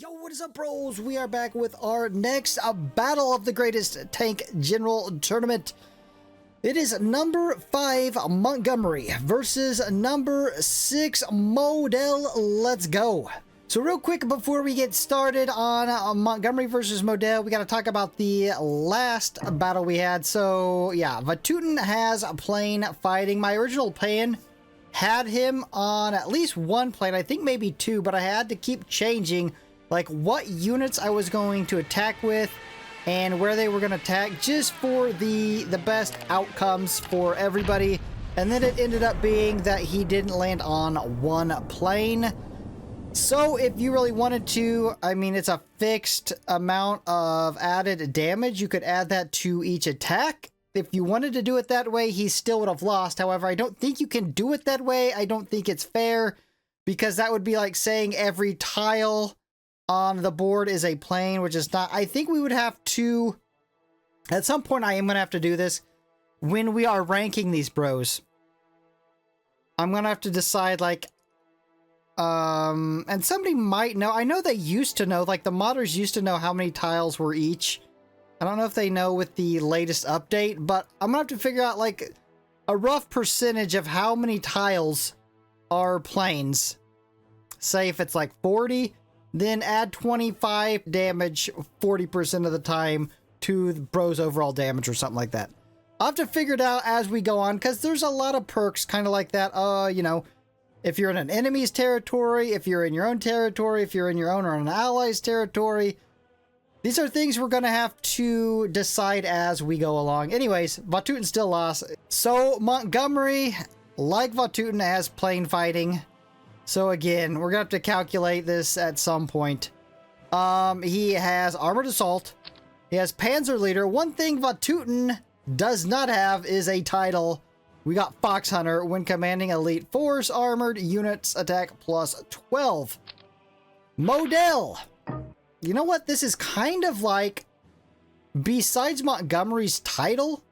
Yo, what is up, bros? We are back with our next Battle of the Greatest Tank General Tournament. It is number 5 Montgomery versus number 6 Model. Let's go. So real quick before we get started on Montgomery versus Model, we got to talk about the last battle we had. So yeah, Vatutin has a plane fighting. My original plan had him on at least one plane, I think maybe two, but I had to keep changing like what units I was going to attack with and where they were going to attack, just for the best outcomes for everybody. And then it ended up being that he didn't land on one plane. So if you really wanted to, I mean, it's a fixed amount of added damage. You could add that to each attack. If you wanted to do it that way, he still would have lost. However, I don't think you can do it that way. I don't think it's fair, because that would be like saying every tile on the board is a plane, which is not. I think we would have to, at some point I am going to have to do this when we are ranking these bros. I'm going to have to decide, like, and somebody might know. I know they used to know, like the modders used to know how many tiles were each. I don't know if they know with the latest update, but I'm going to have to figure out like a rough percentage of how many tiles are planes. Say if it's like 40, then add 25 damage 40% of the time to the bro's overall damage or something like that. I'll have to figure it out as we go on, because there's a lot of perks kind of like that. You know, if you're in an enemy's territory, if you're in your own territory, if you're in your own or an ally's territory. These are things we're going to have to decide as we go along. Anyways, Vatutin still lost. So Montgomery, like Vatutin, has plane fighting. So again, we're going to have to calculate this at some point. He has Armored Assault. He has Panzer Leader. One thing Vatutin does not have is a title. We got Fox Hunter. When commanding elite force, armored units attack plus 12. Model. You know what? This is kind of like, besides Montgomery's title,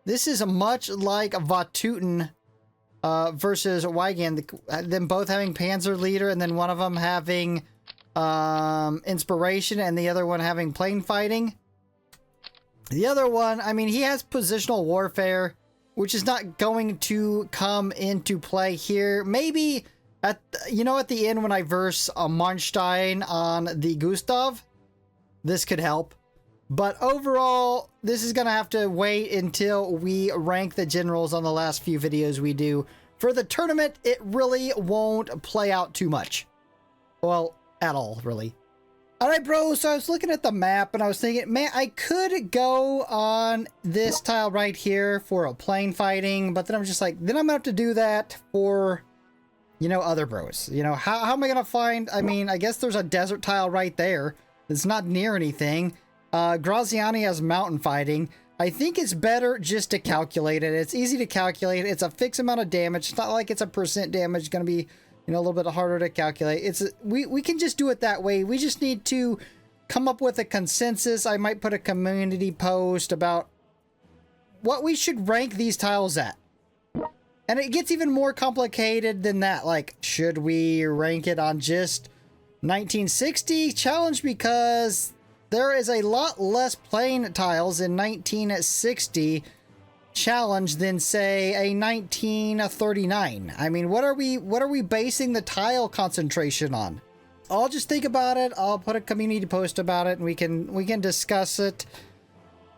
this is much like Vatutin versus Weigand, them both having Panzer Leader, and then one of them having Inspiration, and the other one having plane fighting. The other one, I mean, he has positional warfare, which is not going to come into play here. Maybe at the end when I verse a Marnstein on the Gustav, this could help. But overall, this is going to have to wait until we rank the generals on the last few videos we do. For the tournament, it really won't play out too much. Well, at all, really. Alright, bro, so I was looking at the map and I was thinking, man, I could go on this tile right here for a plane fighting, but then I'm just like, then I'm going to have to do that for, you know, other bros. You know, how am I going to find, I mean, I guess there's a desert tile right there. It's not near anything. Graziani has mountain fighting. I think it's better just to calculate it. It's easy to calculate. It's a fixed amount of damage. It's not like it's a percent damage. It's going to be, you know, a little bit harder to calculate. We can just do it that way. We just need to come up with a consensus. I might put a community post about what we should rank these tiles at. And it gets even more complicated than that. Like, should we rank it on just 1960 challenge? Because there is a lot less plane tiles in 1960 challenge than, say, a 1939. I mean, what are we basing the tile concentration on? I'll just think about it. I'll put a community post about it, and we can discuss it.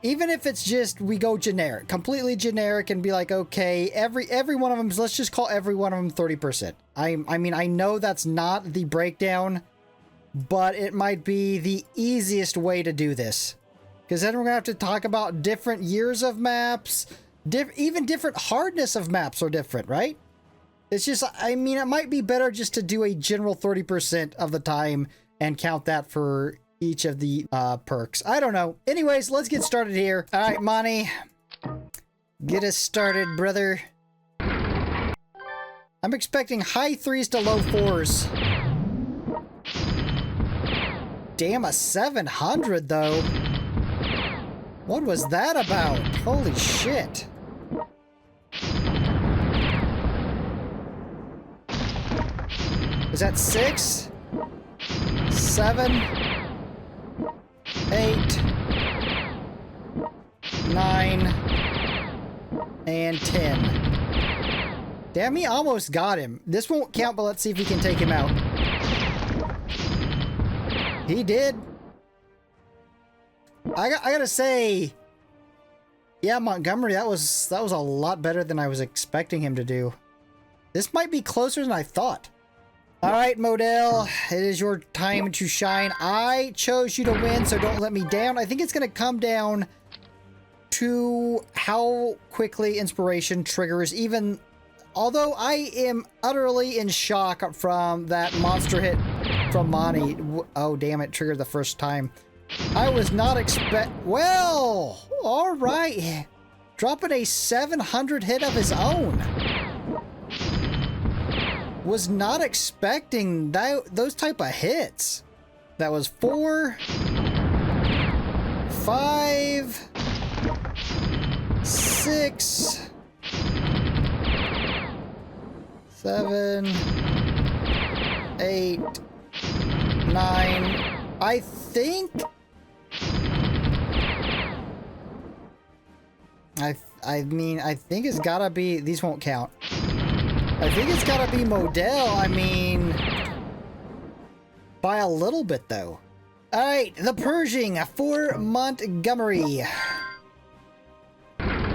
Even if it's just we go generic, completely generic, and be like, okay, every one of them, let's just call every one of them 30%. I mean, I know that's not the breakdown, but it might be the easiest way to do this. Because then we're going to have to talk about different years of maps. Even different hardness of maps are different, right? It's just, I mean, it might be better just to do a general 30% of the time and count that for each of the perks. I don't know. Anyways, let's get started here. All right, Monty. Get us started, brother. I'm expecting high 3s to low 4s. Damn, a 700 though. What was that about? Holy shit. Is that 6? 7, 8, 9, and 10. Damn, he almost got him. This won't count, but let's see if he can take him out. He did. I gotta say, yeah, Montgomery, that was a lot better than I was expecting him to do. This might be closer than I thought. All right, Modell, it is your time to shine. I chose you to win, so don't let me down. I think it's gonna come down to how quickly inspiration triggers, even although I am utterly in shock from that monster hit from Monty. Oh, damn, it triggered the first time. I was not well, all right. Dropping a 700 hit of his own. Was not expecting those type of hits. That was 4, 5, 6, 7, 8, 9. I think I think it's gotta be, these won't count. I think it's gotta be Modell. I mean, by a little bit though. Alright, the Purging for Montgomery.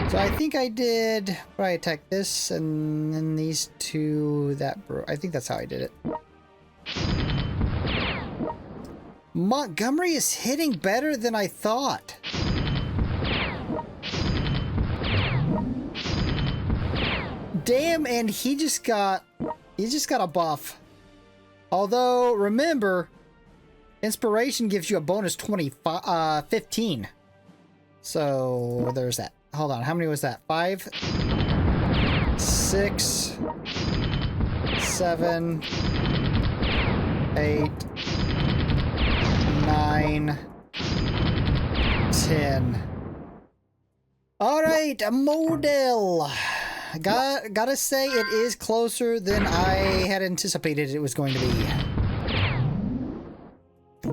So I think I did, I attacked this and then these two, I think that's how I did it. Montgomery is hitting better than I thought. Damn, and he just got a buff. Although, remember, inspiration gives you a bonus 15. So, there's that. Hold on, how many was that? 5, 6, 7, 8, 9, 10. Alright, Modell. Gotta say, it is closer than I had anticipated it was going to be.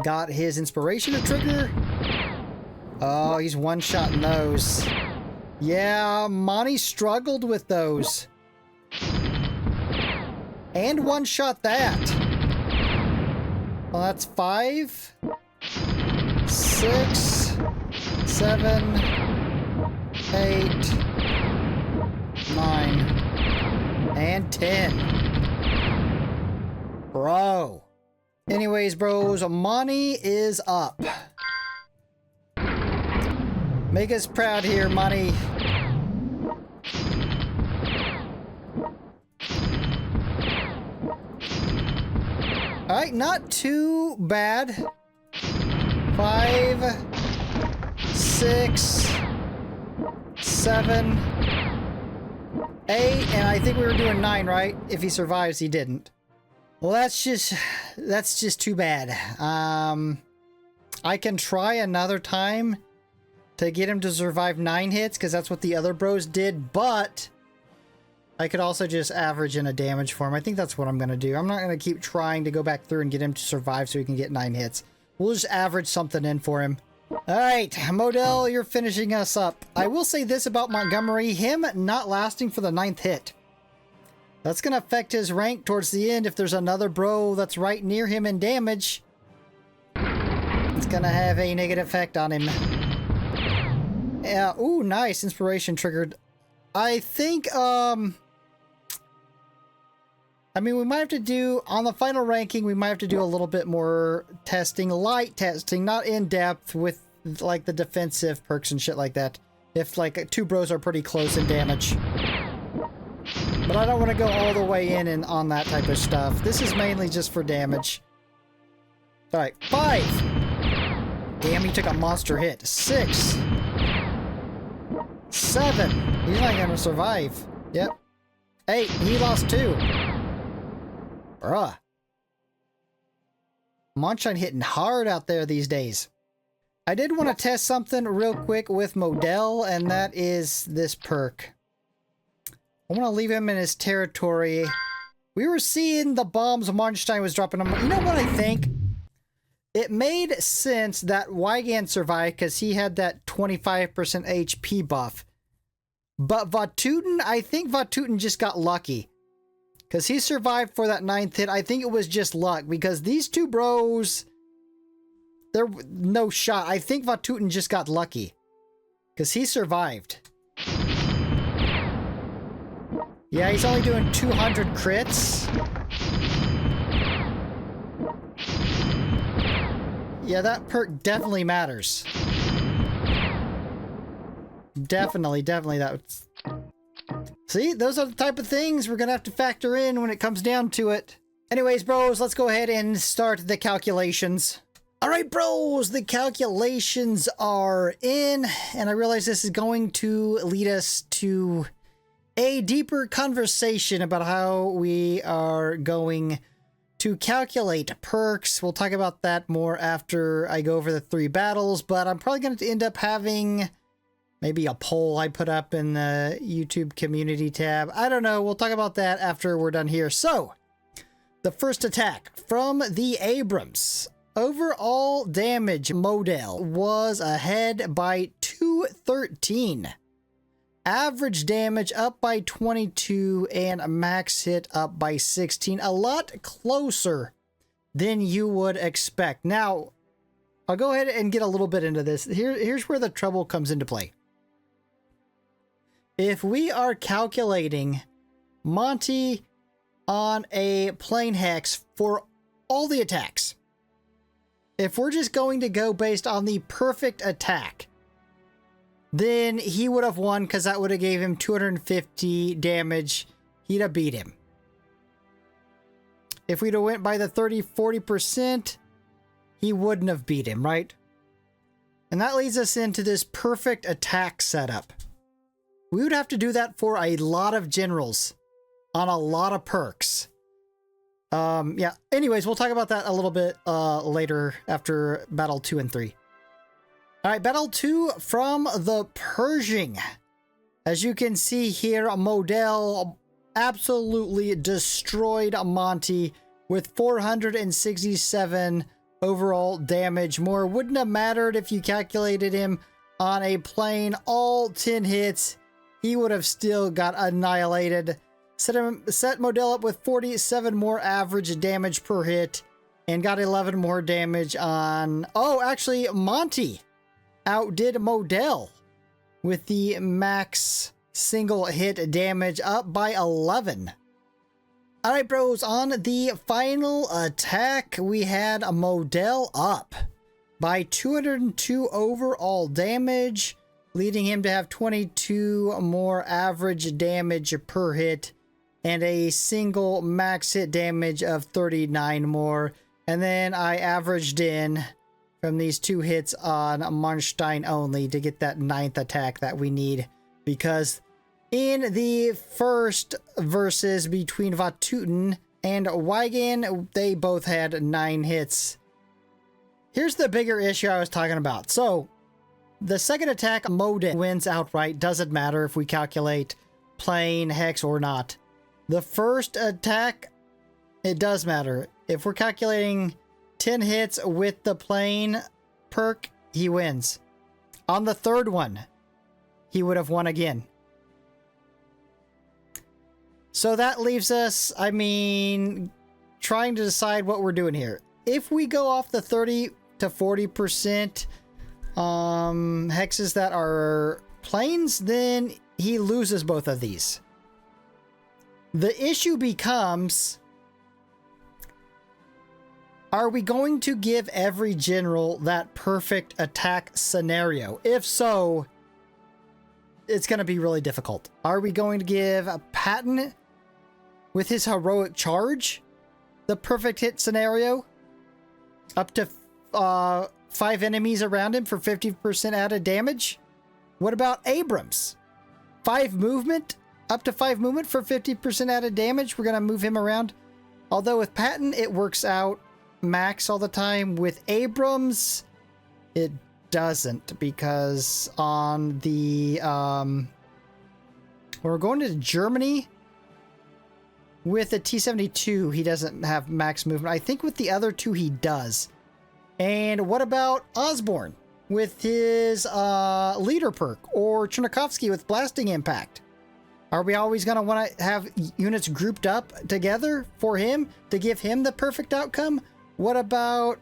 Got his inspiration to trigger. Oh, he's one-shotting those. Yeah, Monty struggled with those. And one-shot that. Well, that's 5, 6, 7, 8, 9, and 10. Bro. Anyways, bros, Monty is up. Make us proud here, Monty. Alright, not too bad. 5, 6, 7, 8, and I think we were doing 9, right? If he survives, he didn't. Well, that's just too bad. I can try another time to get him to survive 9 hits, because that's what the other bros did, but I could also just average in a damage for him. I think that's what I'm going to do. I'm not going to keep trying to go back through and get him to survive so he can get 9 hits. We'll just average something in for him. Alright, Modell, you're finishing us up. I will say this about Montgomery, him not lasting for the 9th hit. That's going to affect his rank towards the end. If there's another bro that's right near him in damage, it's going to have a negative effect on him. Yeah, ooh, nice. Inspiration triggered. I think, I mean, we might have to do, on the final ranking, we might have to do a little bit more testing, light testing, not in depth with, like, the defensive perks and shit like that. If, like, 2 bros are pretty close in damage. But I don't want to go all the way in and on that type of stuff. This is mainly just for damage. Alright, 5! Damn, he took a monster hit. 6! 7! He's not gonna survive. Yep. 8! He lost 2! Bruh. Moonshine hitting hard out there these days. I did want to test something real quick with Modell, and that is this perk. I want to leave him in his territory. We were seeing the bombs Moonshine was dropping him. You know what I think? it made sense that Weigand survived because he had that 25% HP buff. But Vatutin, I think Vatutin just got lucky. Because he survived for that 9th hit. I think it was just luck. Because these two bros, they're no shot. I think Vatutin just got lucky. Because he survived. Yeah, he's only doing 200 crits. Yeah, that perk definitely matters. Definitely that's... See, those are the type of things we're gonna have to factor in when it comes down to it. Anyways, bros, let's go ahead and start the calculations. Alright, bros, the calculations are in, and I realize this is going to lead us to a deeper conversation about how we are going to calculate perks. We'll talk about that more after I go over the 3 battles, but I'm probably going to end up having maybe a poll I put up in the YouTube community tab. I don't know. We'll talk about that after we're done here. So, the first attack from the Abrams. Overall damage, Model was ahead by 213. Average damage up by 22 and max hit up by 16. A lot closer than you would expect. Now, I'll go ahead and get a little bit into this. Here's where the trouble comes into play. If we are calculating Monty on a plane hex for all the attacks, if we're just going to go based on the perfect attack, then he would have won because that would have gave him 250 damage. He'd have beat him. If we'd have went by the 30-40%, he wouldn't have beat him, right? And that leads us into this perfect attack setup. We would have to do that for a lot of generals on a lot of perks. Yeah. Anyways, we'll talk about that a little bit later after Battle 2 and 3. All right, Battle 2 from the Pershing. As you can see here, Model absolutely destroyed Monty with 467 overall damage. More wouldn't have mattered if you calculated him on a plane. All 10 hits, he would have still got annihilated. Set Model up with 47 more average damage per hit and got 11 more damage on... Oh, actually, Monty outdid Model with the max single hit damage up by 11. Alright, bros, on the final attack, we had a Model up by 202 overall damage, leading him to have 22 more average damage per hit and a single max hit damage of 39 more. And then I averaged in from these 2 hits on Marnstein only to get that 9th attack that we need, because in the first versus between Vatutin and Weigand, they both had 9 hits. Here's the bigger issue I was talking about. So, the second attack, Model wins outright. Doesn't matter if we calculate plane, hex, or not. The first attack, it does matter. If we're calculating 10 hits with the plane perk, he wins. On the third one, he would have won again. So that leaves us, I mean, trying to decide what we're doing here. If we go off the 30 to 40% hexes that are planes, then he loses both of these. The issue becomes, are we going to give every general that perfect attack scenario? If so, it's going to be really difficult. Are we going to give a Patton with his heroic charge the perfect hit scenario? Up to 5 enemies around him for 50% added damage? What about Abrams? 5 movement? Up to 5 movement for 50% added damage? We're going to move him around. Although with Patton, it works out max all the time. With Abrams, it doesn't, because on the when we're going to Germany with the T-72, he doesn't have max movement. I think with the other 2 he does. And what about Osborne with his leader perk, or Chernikovsky with blasting impact? Are we always going to want to have units grouped up together for him to give him the perfect outcome? What about...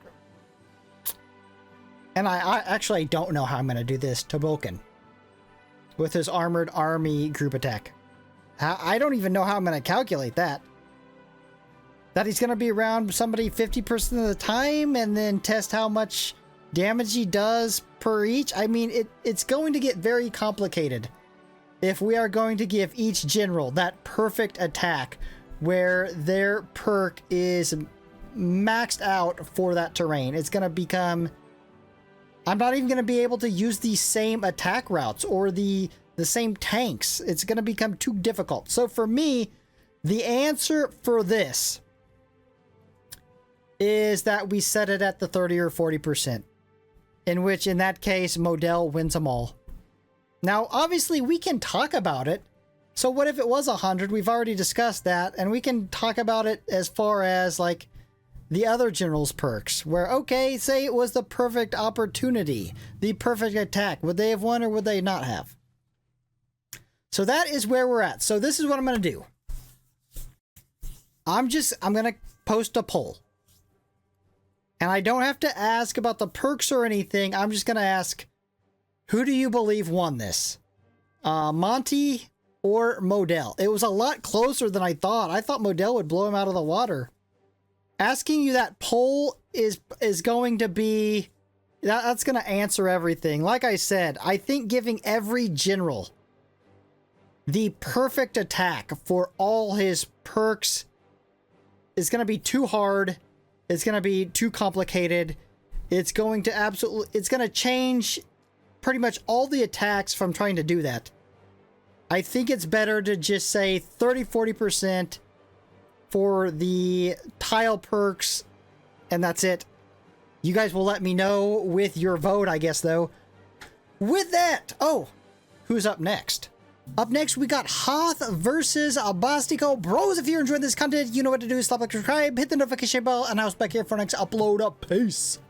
And I actually don't know how I'm going to do this. Tobolkin with his armored army group attack. I don't even know how I'm going to calculate that. That he's going to be around somebody 50% of the time and then test how much damage he does per each. I mean, it's going to get very complicated if we are going to give each general that perfect attack where their perk is maxed out for that terrain. It's going to become... I'm not even going to be able to use the same attack routes or the same tanks. It's going to become too difficult. So for me, the answer for this is that we set it at the 30 or 40%, in which, in that case, Modell wins them all. Now, obviously, we can talk about it. So what if it was 100? We've already discussed that, and we can talk about it as far as, like, the other generals' perks, where, okay, say it was the perfect opportunity, the perfect attack. Would they have won or would they not have? So that is where we're at. So this is what I'm going to do. I'm going to post a poll. And I don't have to ask about the perks or anything. I'm just going to ask, who do you believe won this? Monty or Modell? It was a lot closer than I thought. I thought Modell would blow him out of the water. Asking you that poll is going to be... That's going to answer everything. Like I said, I think giving every general the perfect attack for all his perks is going to be too hard. It's going to be too complicated. It's going to change pretty much all the attacks from trying to do that. I think it's better to just say 30-40% for the tile perks, and that's it. You guys will let me know with your vote, I guess, though. With that, oh, who's up next? Up next, we got Hoth versus Bastico. Bros, if you're enjoying this content, you know what to do. Slap like, subscribe, hit the notification bell, and I'll be back here for next upload. Peace.